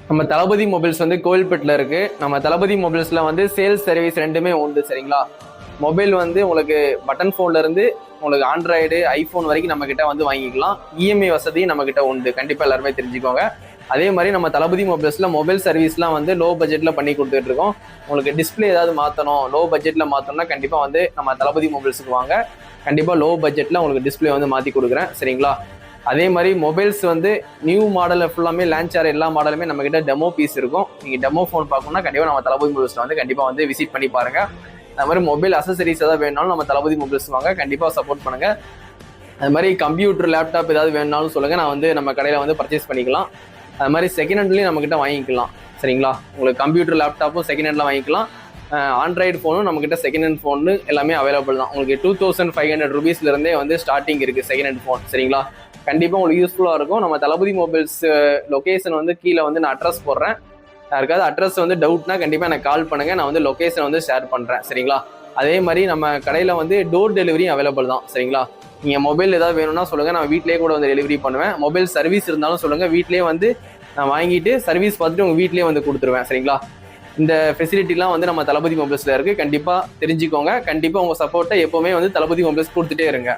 நம்ம தளபதி மொபைல்ஸ் வந்து கோவில்பேட்டில் இருக்கு. நம்ம தளபதி மொபைல்ஸ்ல வந்து சேல்ஸ் சர்வீஸ் ரெண்டுமே உண்டு. சரிங்களா? மொபைல் வந்து உங்களுக்கு பட்டன் ஃபோன்ல இருந்து உங்களுக்கு ஆண்ட்ராய்டு ஐபோன் வரைக்கும் நம்ம கிட்ட வந்து வாங்கிக்கலாம். இஎம்ஐ வசதியும் நம்ம கிட்ட உண்டு. கண்டிப்பா எல்லாருமே தெரிஞ்சுக்கோங்க. அதே மாதிரி நம்ம தளபதி மொபைல்ஸ்ல மொபைல் சர்வீஸ்லாம் வந்து லோ பட்ஜெட்ல பண்ணி கொடுத்துட்டு இருக்கோம். உங்களுக்கு டிஸ்பிளே ஏதாவது மாற்றணும், லோ பட்ஜெட்ல மாற்றணும்னா கண்டிப்பா வந்து நம்ம தளபதி மொபைல்ஸுக்கு வாங்க. கண்டிப்பா லோ பட்ஜெட்ல உங்களுக்கு டிஸ்பிளே வந்து மாற்றி கொடுக்குறேன். சரிங்களா? அதே மாதிரி மொபைல்ஸ் வந்து நியூ மாடல் ஃபுல்லாமே லான்ச் ஆகிற எல்லா மாடலுமே நம்ம கிட்ட டெமோ பீஸ் இருக்கும். நீங்கள் டெமோ ஃபோன் பார்க்கணும்னா கண்டிப்பாக நம்ம தளபதி மொபைல்ஸில் வந்து கண்டிப்பாக வந்து விசிட் பண்ணி பாருங்க. அது மாதிரி மொபைல் அசசரிஸ் ஏதாவது வேணும்னாலும் நம்ம தளபதி மொபைல்ஸ் வாங்க, கண்டிப்பாக சப்போர்ட் பண்ணுங்க. அது மாதிரி கம்ப்யூட்டர் லேப்டாப் ஏதாவது வேணும்னாலும் சொல்லுங்க, நான் வந்து நம்ம கடையில் வந்து பர்ச்சேஸ் பண்ணிக்கலாம். அது மாதிரி செகண்ட் ஹேண்ட்லேயும் நம்ம கிட்ட வாங்கிக்கலாம். சரிங்களா? உங்களுக்கு கம்ப்யூட்டர் லேப்டாப்பும் செகண்ட் ஹேண்டில் வாங்கிக்கலாம். ஆண்ட்ராய்டு ஃபோனும் நம்மக்கிட்ட செகண்ட் ஹேண்ட் ஃபோனு எல்லாமே அவைலபிள் தான். உங்களுக்கு 2500 ரூபீஸ்லேருந்தே வந்து ஸ்டார்டிங் இருக்குது செகண்ட் ஹேண்ட் ஃபோன். சரிங்களா? கண்டிப்பாக உங்களுக்கு யூஸ்ஃபுல்லாக இருக்கும். நம்ம தளபதி மொபைல்ஸ் லொக்கேஷன் வந்து கீழே வந்து நான் அட்ரஸ் போடுறேன். யாருக்காவது அட்ரஸ் வந்து டவுட்னா கண்டிப்பாக எனக்கு கால் பண்ணுங்கள். நான் வந்து லொக்கேஷன் வந்து ஷேர் பண்ணுறேன். சரிங்களா? அதே மாதிரி நம்ம கடையில் வந்து டோர் டெலிவரியும் அவைலபிள் தான். சரிங்களா? நீங்கள் மொபைல் ஏதாவது வேணும்னா சொல்லுங்கள், நான் வீட்டிலேயே கூட வந்து டெலிவரி பண்ணுவேன். மொபைல் சர்வீஸ் இருந்தாலும் சொல்லுங்கள், வீட்டிலேயே வந்து நான் வாங்கிட்டு சர்வீஸ் பார்த்துட்டு உங்கள் வீட்டிலேயே வந்து கொடுத்துருவேன். சரிங்களா? இந்த ஃபெசிலிட்டிலாம் வந்து நம்ம தளபதி மொபைல்ஸில் இருக்குது. கண்டிப்பாக தெரிஞ்சுக்கோங்க. கண்டிப்பாக உங்கள் சப்போர்ட்டை எப்போவுமே வந்து தளபதி மொபைல்ஸ் கொடுத்துட்டே இருங்க.